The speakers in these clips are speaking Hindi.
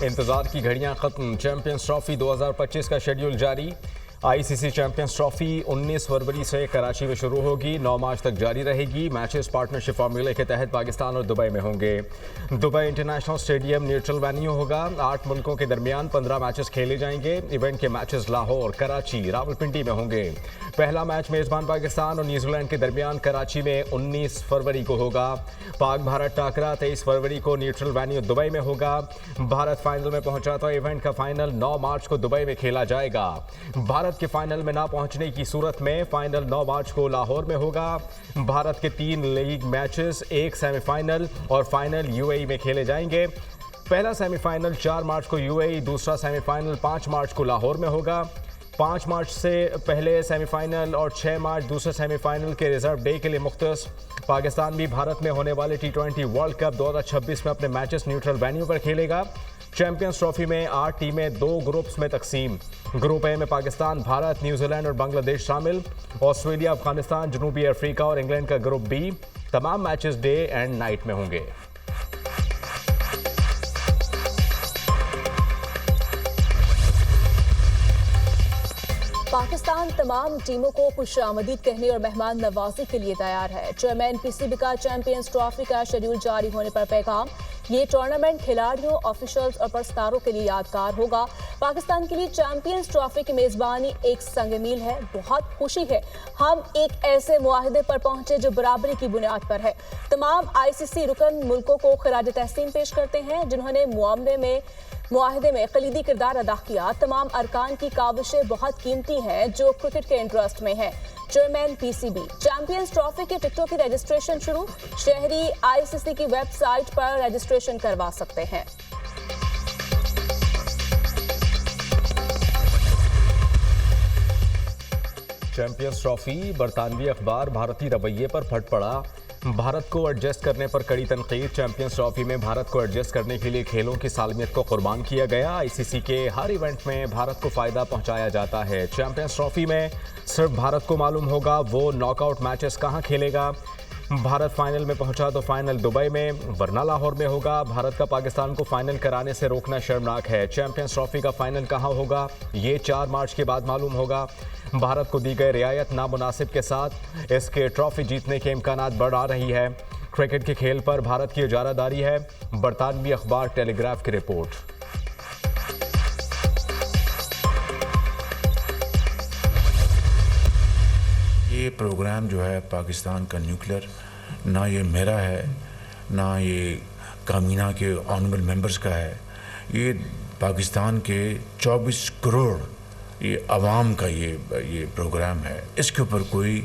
इंतजार की घड़ियां खत्म। चैंपियंस ट्रॉफी 2025 का शेड्यूल जारी। आईसीसी चैंपियंस ट्रॉफी 19 फरवरी से कराची में शुरू होगी, 9 मार्च तक जारी रहेगी। मैचेस पार्टनरशिप फार्मूले के तहत पाकिस्तान और दुबई में होंगे। Dubai international stadium neutral venue होगा। 8 मुल्कों के दरमियान 15 मैचेस खेले जाएंगे। इवेंट के मैचेस लाहौर, कराची, रावलपिंडी में होंगे। पहला मैच मेजबान पाकिस्तान और न्यूजीलैंड के दरमियान कराची में 19 फरवरी को होगा। पाक भारत टाकरा 23 फरवरी को न्यूट्रल वेन्यू दुबई में होगा। भारत फाइनल में पहुंचा तो इवेंट का फाइनल 9 मार्च को दुबई में खेला जाएगा। भारत के फाइनल में ना पहुंचने की सूरत में फाइनल 9 मार्च को लाहौर में होगा। भारत के 3 लीग मैचेस, 1 सेमीफाइनल और फाइनल यूएई में खेले जाएंगे। पहला सेमीफाइनल 4 मार्च को यूएई, दूसरा सेमीफाइनल 5 मार्च को लाहौर में होगा। 5 मार्च से पहले सेमीफाइनल और 6 मार्च दूसरे सेमीफाइनल के रिजर्व डे के लिए मुख्तस। पाकिस्तान भी भारत में होने वाले T20 वर्ल्ड कप 2026 में अपने मैचेस न्यूट्रल वेन्यू पर खेलेगा। चैंपियंस ट्रॉफी में 8 टीमें 2 ग्रुप्स में तकसीम। ग्रुप ए में पाकिस्तान, भारत, न्यूजीलैंड और बांग्लादेश शामिल। ऑस्ट्रेलिया, अफगानिस्तान, जनूबी अफ्रीका और इंग्लैंड का ग्रुप बी। तमाम मैचेस डे एंड नाइट में होंगे। पाकिस्तान तमाम टीमों को खुशामदीद कहने और मेहमान नवाजी के लिए तैयार है। चेयरमैन पीसीबी का चैंपियंस ट्रॉफी का शेड्यूल जारी होने पर पैगाम। ये टूर्नामेंट खिलाड़ियों, ऑफिशियल्स और परस्तारों के लिए यादगार होगा। पाकिस्तान के लिए चैंपियंस ट्रॉफी की मेजबानी एक संग मील है। बहुत खुशी है हम एक ऐसे मुआहदे पर पहुंचे जो बराबरी की बुनियाद पर है। तमाम आईसीसी रुकन मुल्कों को खिराज तहसीन पेश करते हैं जिन्होंने मुआहदे में कलीदी किरदार अदा किया। तमाम अरकान की काविशें बहुत कीमती हैं जो क्रिकेट के इंटरेस्ट में है। चेयरमैन पीसीबी चैंपियंस ट्रॉफी के टिकटों की रजिस्ट्रेशन शुरू। शहरी आईसीसी की वेबसाइट पर रजिस्ट्रेशन करवा सकते हैं। Champions trophy. बरतानवी अखबार भारतीय रवैये पर फट पड़ा। भारत को एडजस्ट करने पर कड़ी तनकीद। चैंपियंस ट्रॉफी में भारत को एडजस्ट करने के लिए खेलों की सालमियत को कुर्बान किया गया। आईसीसी के हर इवेंट में भारत को फायदा पहुंचाया जाता है। चैंपियंस ट्रॉफी में सिर्फ भारत को मालूम होगा वो नॉकआउट मैचेस कहां खेलेगा। भारत फाइनल में पहुंचा तो फाइनल दुबई में वरना लाहौर में होगा। भारत का पाकिस्तान को फाइनल कराने से रोकना शर्मनाक है। चैंपियंस ट्रॉफी का फाइनल कहां होगा ये 4 मार्च के बाद मालूम होगा। भारत को दी गई रियायत नामुनासिब के साथ इसके ट्रॉफी जीतने के इम्कानात बढ़ा रही है। क्रिकेट के खेल पर भारत की इजारादारी है। बरतानवी अखबार टेलीग्राफ की रिपोर्ट। ये प्रोग्राम जो है पाकिस्तान का न्यूक्लियर, ना ये मेरा है ना ये कामीना के ऑनरेबल मेंबर्स का है। ये पाकिस्तान के 24 करोड़ ये आवाम का ये प्रोग्राम है। इसके ऊपर कोई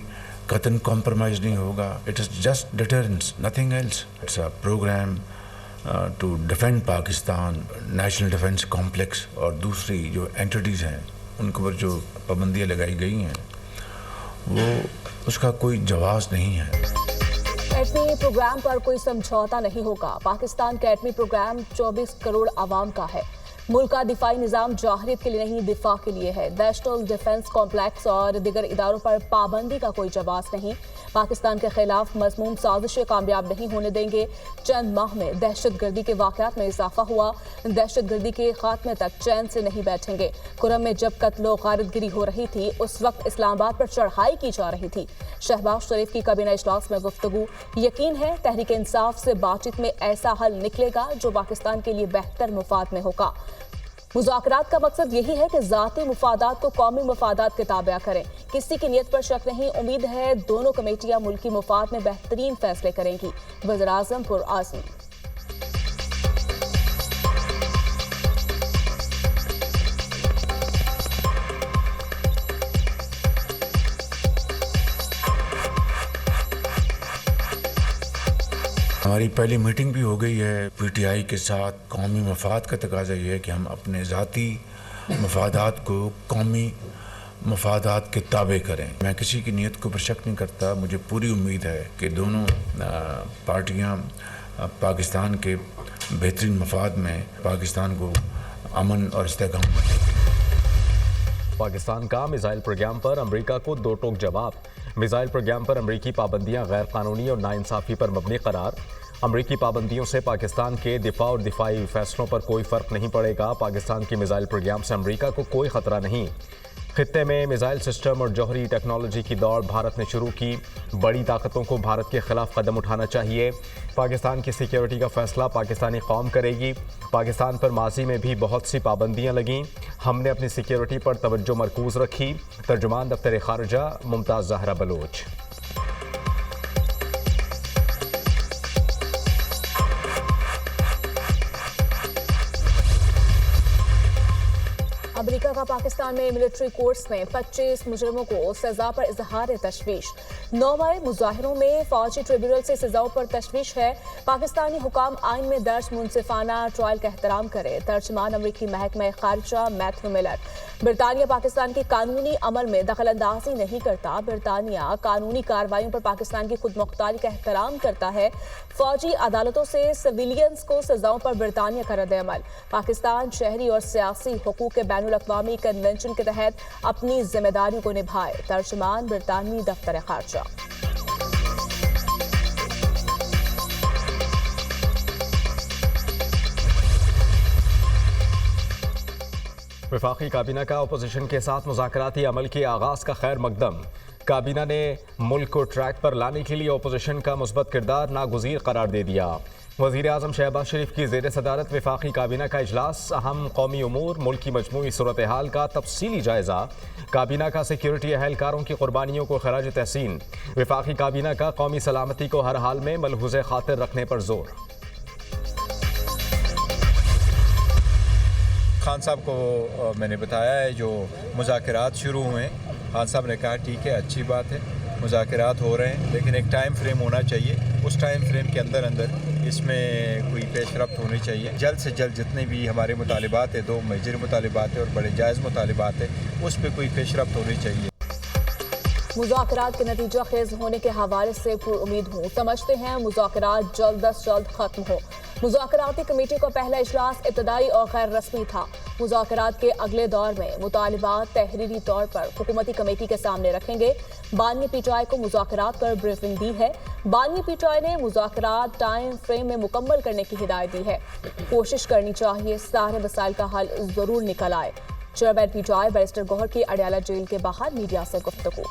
कतन कॉम्प्रोमाइज़ नहीं होगा। It is just deterrence, nothing else. It's a program to defend Pakistan, national defence complex और दूसरी जो एंटिटीज़ हैं उनके ऊपर जो पाबंदियाँ लगाई गई हैं वो उसका कोई जवाब नहीं है। एटमी प्रोग्राम पर कोई समझौता नहीं होगा। पाकिस्तान का एटमी प्रोग्राम 24 करोड़ आवाम का है। मुल्क का दिफाई निज़ाम जाहिरियत के लिए नहीं, दिफा के लिए है। नेशनल डिफेंस कॉम्प्लेक्स और दिगर इदारों पर पाबंदी का कोई जवाब नहीं। पाकिस्तान के खिलाफ मज़मूम साजिशें कामयाब नहीं होने देंगे। चंद माह में दहशतगर्दी के वाक़यात में इजाफा हुआ। दहशतगर्दी के खात्मे तक चैन से नहीं बैठेंगे। कुरम में जब कत्लो गारतगिरी हो रही थी उस वक्त इस्लामाबाद पर चढ़ाई की जा रही थी। शहबाज शरीफ की काबीना इजलास में गुफ्तगू। यकीन है तहरीक इंसाफ से बातचीत में ऐसा हल निकलेगा जो पाकिस्तान के लिए बेहतर मुफाद में होगा। मुज़ाकरात का मकसद यही है कि ज़ाती मुफादात को कौमी मुफादात के ताबिया करें। किसी की नीयत पर शक नहीं। उम्मीद है दोनों कमेटियां मुल्की मुफाद में बेहतरीन फैसले करेंगी। वज़ीर-ए-आज़म पुरआज़म। हमारी पहली मीटिंग भी हो गई है पीटीआई के साथ। कौमी मफाद का तकाजा ये है कि हम अपने ज़ाती मफादात को कौमी मफादात के ताबे करें। मैं किसी की नीयत के ऊपर शक नहीं करता। मुझे पूरी उम्मीद है कि दोनों पार्टियां पाकिस्तान के बेहतरीन मफाद में पाकिस्तान को अमन और इस्तेहकाम। पाकिस्तान का मिसाइल प्रोग्राम पर अमेरिका को दो टोक जवाब। मिसाइल प्रोग्राम पर अमेरिकी पाबंदियां गैर कानूनी और नाइंसाफ़ी पर मबनी करार। अमरीकी पाबंदियों से पाकिस्तान के दिफा और दिफाई फैसलों पर कोई फर्क नहीं पड़ेगा। पाकिस्तान की मिसाइल प्रोग्राम से अमरीका को कोई खतरा नहीं। खित्ते में मिसाइल सिस्टम और जौहरी टेक्नोलॉजी की दौड़ भारत ने शुरू की। बड़ी ताकतों को भारत के खिलाफ कदम उठाना चाहिए। पाकिस्तान की सिक्योरिटी का फैसला पाकिस्तानी कौम करेगी। पाकिस्तान पर माजी में भी बहुत सी पाबंदियां लगीं, हमने अपनी सिक्योरिटी पर तवज्जो मरकूज रखी। तर्जुमान दफ्तर खारजा मुमताज़ ज़हरा बलोच। अमेरिका का पाकिस्तान में मिलिट्री कोर्ट्स में 25 मुजरिमों को सजा पर इजहार तशवीश। 9 मई मुजाहिरों में फौजी ट्रिब्यूनल से सजाओं पर तशवीश है। पाकिस्तानी हुकाम आइन में दर्ज मुनसिफाना ट्रायल का एहतराम करे। तर्जमान अमरीकी महकमा खारिजा मैथ्यू मिलर। बरतानिया पाकिस्तान के कानूनी अमल में दखलंदाजी नहीं करता। बरतानिया कानूनी कार्रवाइयों पर पाकिस्तान की खुद मुख्तारी का एहतराम करता है। फौजी अदालतों से सिविलियंस को सजाओं पर बरतानिया का रद्द-ए-अमल। पाकिस्तान शहरी और सियासी हुकूक के बैनुल-अक़वामी कन्वेंशन के तहत अपनी जिम्मेदारियों को निभाए। तर्जुमान बरतानवी दफ्तर खारजा। वफाकी काबीना का अपोजिशन के साथ मुज़ाकराती अमल के आगाज़ का खैर मकदम। काबीना ने मुल्क को ट्रैक पर लाने के लिए अपोजिशन का मुस्बत किरदार नागुज़ीर करार दे दिया। वज़ीर आज़म शहबाज शरीफ की ज़ेर सदारत वफाकी काबीना का इजलास। अहम कौमी उमूर, मुल्क की मजमूई सूरत हाल का तफसीली जायज़ा। काबीना का सिक्योरिटी अहलकारों की कुर्बानियों को खराज तहसीन। वफाकी काबीना का कौमी सलामती को हर हाल में मलहूज़ खातिर रखने पर जोर। खान साहब को मैंने बताया है जो मुज़ाकरात शुरू हुए हैं। खान साहब ने कहा ठीक है, अच्छी बात है, मुज़ाकरात हो रहे हैं, लेकिन एक टाइम फ्रेम होना चाहिए। उस टाइम फ्रेम के अंदर इसमें कोई पेशरफ्त होनी चाहिए। जल्द से जल्द जितने भी हमारे मुतालिबात हैं, 2 मेजर मुतालिबात हैं और बड़े जायज़ मुतालिबात हैं, उस पर कोई पेशरफ्त होनी चाहिए। मुज़ाकरात के नतीजा खेज होने के हवाले से पुरुमीद हूँ। समझते हैं मुज़ाकरात जल्द अज जल्द खत्म हो। मुज़ाकराती कमेटी का पहला इजलास इब्तदाई और गैर रस्मी था। मुज़ाकरात के अगले दौर में मुतालिबात तहरीरी तौर पर हुकूमती कमेटी के सामने रखेंगे। बानी पीटीआई को मुज़ाकरात पर ब्रीफिंग दी है। बानी पीटीआई ने मुज़ाकरात टाइम फ्रेम में मुकम्मल करने की हिदायत दी है। कोशिश करनी चाहिए सारे मसाइल का हल जरूर निकल आए। चेयरमैन पीटीआई बैरिस्टर गौहर की अडयाला जेल के बाहर मीडिया से गुफ्तगू।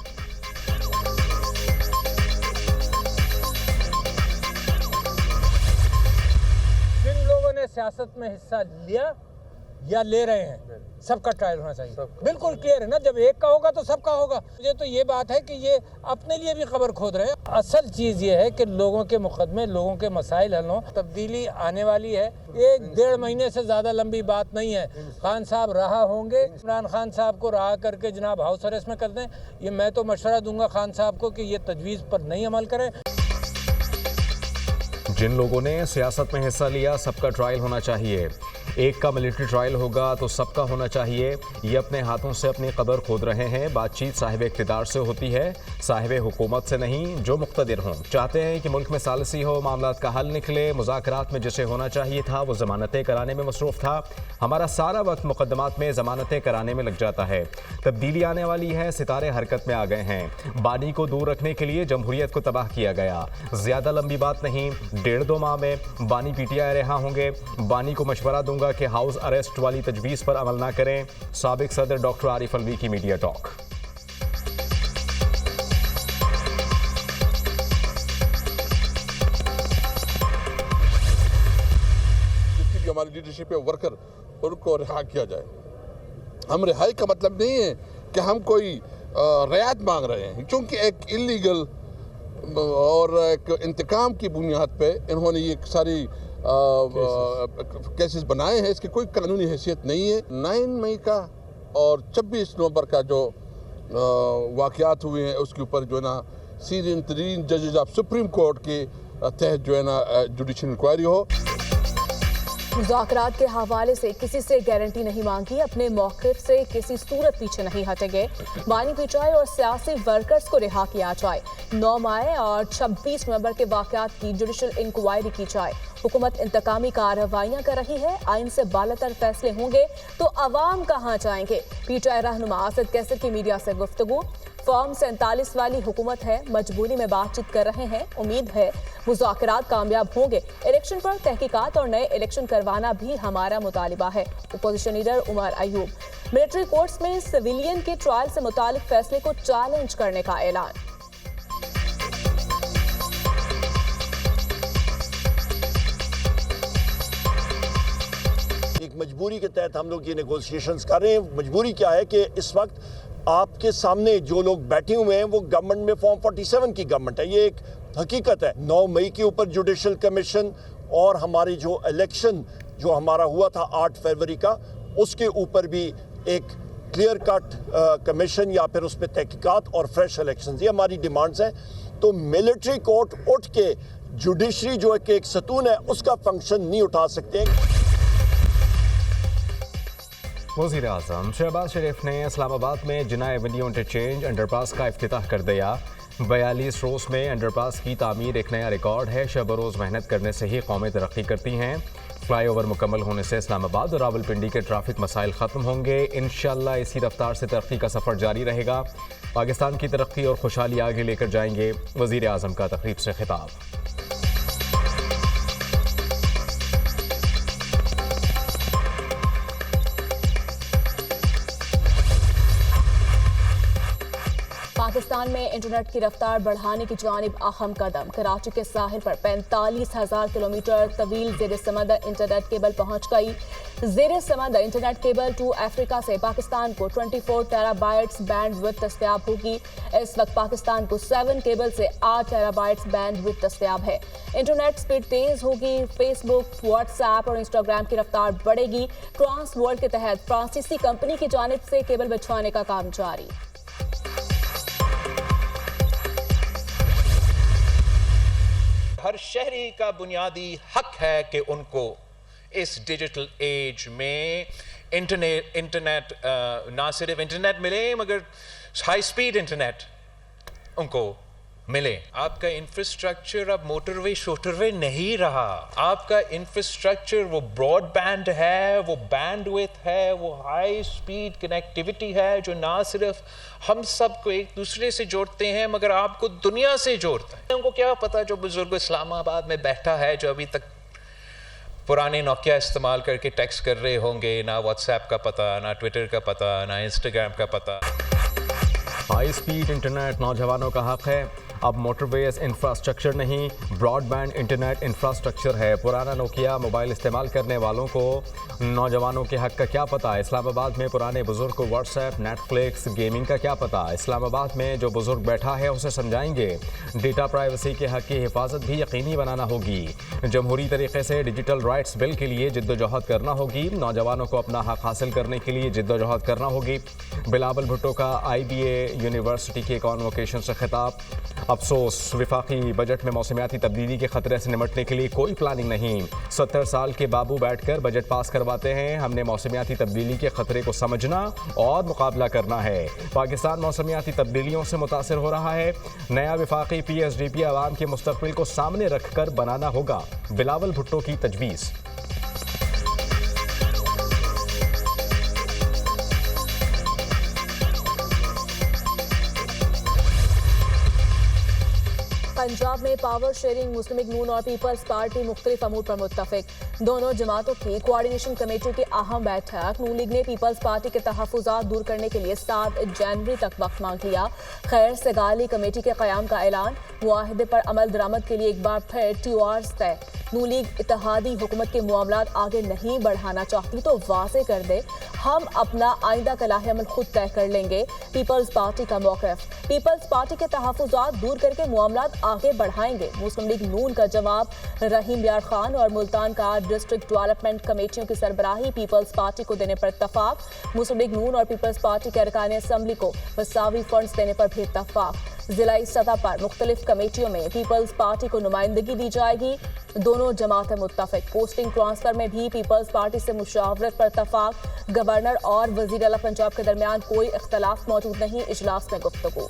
सियासत में हिस्सा लिया या ले रहे हैं, सबका ट्रायल होना चाहिए। बिल्कुल क्लियर है ना, जब एक का होगा तो सबका होगा। मुझे तो ये बात है कि ये अपने लिए भी खबर खोद रहे हैं। असल चीज़ ये है कि लोगों के मुकदमे, लोगों के मसाइल हल हों। तब्दीली आने वाली है। 1-1.5 महीने से ज़्यादा लंबी बात नहीं है। खान साहब रहा होंगे, इमरान खान साहब को रहा करके जनाब हाउस अरेस्ट में कर दें। ये मैं तो मशवरा दूंगा खान साहब को कि ये तजवीज़ पर नहीं अमल करें। जिन लोगों ने सियासत में हिस्सा लिया सबका ट्रायल होना चाहिए। एक का मिलिट्री ट्रायल होगा तो सबका होना चाहिए। ये अपने हाथों से अपनी कब्र खोद रहे हैं। बातचीत साहिब इक़्तिदार से होती है, साहिब हुकूमत से नहीं, जो मुक़्तदिर हों। चाहते हैं कि मुल्क में सालसी हो, मामलात का हल निकले। मुज़ाकरात में जिसे होना चाहिए था वो ज़मानतें कराने में मसरूफ़ था। हमारा सारा वक्त मुक़दमात में ज़मानतें कराने में लग जाता है। तब्दीली आने वाली है, सितारे हरकत में आ गए हैं। बानी को दूर रखने के लिए जमहूरियत को तबाह किया गया। ज़्यादा लंबी बात नहीं, 1.5-2 माह में बानी पीटीआई रिहा होंगे। बानी को मशवरा दूंगा कि हाउस अरेस्ट वाली तजवीज़ पर अमल ना करें। साबिक सदर डॉक्टर आरिफ अलवी की मीडिया टॉक। जितनी भी हमारी लीडरशिप है वर्कर, उनको रिहा किया जाए। हम रिहाई का मतलब नहीं है कि हम कोई रियायत मांग रहे हैं, क्योंकि एक इलीगल और एक इंतकाम की बुनियाद पे इन्होंने ये सारी केसेस बनाए हैं। इसकी कोई कानूनी हैसियत नहीं है। 9 मई का और 26 नवंबर का जो वाक़यात हुए हैं उसके ऊपर जो है ना सीनियर तरीन जजेस ऑफ सुप्रीम कोर्ट के तहत जो है ना जुडिशल इंक्वायरी हो। मुज़ाकरात के हवाले से किसी से गारंटी नहीं मांगी। अपने मौक़िफ़ से किसी सूरत पीछे नहीं हटेंगे। बानी पीटीआई और सियासी वर्कर्स को रिहा किया जाए। 9 मई और 26 नवंबर के वाक़यात की जुडिशल इंक्वायरी की जाए। हुकूमत इंतकामी कार्रवाइयाँ कर रही है। आइन से बालातर फैसले होंगे तो अवाम कहाँ जाएंगे। पीटीआई रहनुमा असद कैसर की मीडिया से गुफ्तगू। फॉर्म 47 वाली हुकूमत है, मजबूरी में बातचीत कर रहे हैं। उम्मीद है मुज़ाकरात कामयाब होंगे। इलेक्शन पर तहकीकात और नए इलेक्शन करवाना भी हमारा मुतालिबा है। Opposition leader Omar Ayub. Military courts में सिविलियन के ट्रायल से मुतालिक फैसले को चैलेंज करने का ऐलान। एक मजबूरी के तहत हम लोग ये नेगोशिएशंस कर रहे हैं। मजबूरी क्या है कि इस वक्त आपके सामने जो लोग बैठे हुए हैं वो गवर्नमेंट में फॉर्म 47 की गवर्नमेंट है। ये एक हकीकत है। 9 मई के ऊपर जुडिशल कमीशन और हमारी जो इलेक्शन जो हमारा हुआ था 8 फरवरी का, उसके ऊपर भी एक क्लियर कट कमीशन या फिर उस पर तहकीकात और फ्रेश इलेक्शन, ये हमारी डिमांड्स हैं। तो मिलिट्री कोर्ट उठ के जुडिशरी जो एक सतून है उसका फंक्शन नहीं उठा सकते। वज़ीर आज़म शहबाज शरीफ ने इस्लामाबाद में जिना एवेन्यू इंटरचेंज अंडरपास का इफ्तिताह कर दिया। 42 रोज़ में अंडरपास की तामीर एक नया रिकॉर्ड है। शब रोज़ मेहनत करने से ही कौमें तरक्की करती हैं। फ्लाईओवर मुकम्मल होने से इस्लामाबाद और रावलपिंडी के ट्रैफिक मसाइल ख़त्म होंगे। इंशाअल्लाह इसी रफ्तार से तरक्की का सफ़र जारी रहेगा। पाकिस्तान की तरक्की और खुशहाली आगे लेकर जाएंगे। वज़ीर आज़म का तकरीब से खिताब। पाकिस्तान में इंटरनेट की रफ्तार बढ़ाने की जानिब अहम कदम। कराची के साहिल पर 45,000 किलोमीटर तवील ज़ेर समंदर इंटरनेट केबल पहुंच गई। ज़ेर समंदर इंटरनेट केबल टू अफ्रीका से पाकिस्तान को 24 टेराबाइट्स बैंडविड्थ दस्तयाब होगी। इस वक्त पाकिस्तान को 7 केबल से 8 टेराबाइट्स बैंडविड्थ दस्तयाब है। इंटरनेट स्पीड तेज होगी। फेसबुक, व्हाट्सएप और इंस्टाग्राम की रफ्तार बढ़ेगी। ट्रांस वर्ल्ड के तहत फ्रांसीसी कंपनी की जानिब से केबल बिछवाने का काम जारी। हर शहरी का बुनियादी हक है कि उनको इस डिजिटल एज में इंटरनेट ना सिर्फ इंटरनेट मिले मगर हाई स्पीड इंटरनेट उनको मिले। आपका इंफ्रास्ट्रक्चर अब मोटरवे शोटरवे नहीं रहा। आपका इंफ्रास्ट्रक्चर वो ब्रॉडबैंड है, वो बैंडविड्थ है, वो हाई स्पीड कनेक्टिविटी है जो ना सिर्फ हम सबको एक दूसरे से जोड़ते हैं मगर आपको दुनिया से जोड़ता है। उनको क्या पता जो बुजुर्ग इस्लामाबाद में बैठा है जो अभी तक पुराने नोकिया इस्तेमाल करके टेक्स्ट कर रहे होंगे, ना व्हाट्सएप का पता, ना ट्विटर का पता, ना इंस्टाग्राम का पता। हाई स्पीड इंटरनेट नौजवानों का हक है। अब मोटरवेज इंफ्रास्ट्रक्चर नहीं, ब्रॉडबैंड इंटरनेट इंफ्रास्ट्रक्चर है। पुराना नोकिया मोबाइल इस्तेमाल करने वालों को नौजवानों के हक का क्या पता। इस्लामाबाद में पुराने बुजुर्ग को व्हाट्सएप, नेटफ्लिक्स, गेमिंग का क्या पता। इस्लामाबाद में जो बुजुर्ग बैठा है उसे समझाएंगे। डेटा प्राइवेसी के हक की हिफाजत भी यकीनी बनाना होगी। जमहूरी तरीके से डिजिटल राइट्स बिल के लिए जिद्दोजहद करना होगी। नौजवानों को अपना हक हासिल करने के लिए जिद्दोजहद करना होगी। बिलावल भुट्टो का IBA यूनिवर्सिटी के कॉन्वोकेशन से खिताब। अफसोस, विफाकी बजट में मौसमियाती तब्दीली के खतरे से निपटने के लिए कोई प्लानिंग नहीं। 70 साल के बाबू बैठकर बजट पास करवाते हैं। हमने मौसमियाती तब्दीली के खतरे को समझना और मुकाबला करना है। पाकिस्तान मौसमियाती तब्दीलियों से मुतासर हो रहा है। नया विफाकी PSDP आवाम के मुस्तकबिल को सामने रखकर बनाना होगा। बिलावल भुट्टो की तजवीज़। पंजाब में पावर शेयरिंग मुस्लिम लीग नून और पीपल्स पार्टी मुख्तलिफ अमूर पर मुत्तफिक। दोनों जमातों की कोऑर्डिनेशन कमेटियों की अहम बैठक। नून लीग ने पीपल्स पार्टी के तहफ़्फ़ुज़ात दूर करने के लिए 7 जनवरी तक वक्त मांग लिया। खैर सेगाली कमेटी के क़याम का ऐलान। मुआहदे पर अमल दरामद के लिए एक बार फिर TORs तय। नून लीग इत्तेहादी हुकूमत के मामलात आगे नहीं बढ़ाना चाहती तो वाज़े कर दे, हम अपना आइंदा का लाहे-अमल खुद तय कर लेंगे। पीपल्स पार्टी का मौक़िफ़। पीपल्स पार्टी के तहफ़्फ़ुज़ात दूर करके मामलात आगे बढ़ाएंगे। मुस्लिम लीग नून का जवाब। रहीम यार खान और मुल्तान का डिस्ट्रिक्ट डेवलपमेंट कमेटियों की सरबराही पीपल्स पार्टी को देने पर इत्तफाक। मुस्लिम लीग नून और पीपल्स पार्टी के अरकान असम्बली को मसावी फंड्स देने पर भी इत्तफाक। जिलाई सतह पर मुख्तलिफ कमेटियों में पीपल्स पार्टी को नुमाइंदगी दी जाएगी। दोनों जमातें मुत्तफिक। पोस्टिंग ट्रांसफर में भी पीपल्स पार्टी से मुशावरत पर इत्तफाक। गवर्नर और वज़ीर आला पंजाब के दरमियान कोई इख्तलाफ मौजूद नहीं। इजलास में गुफ्तगू।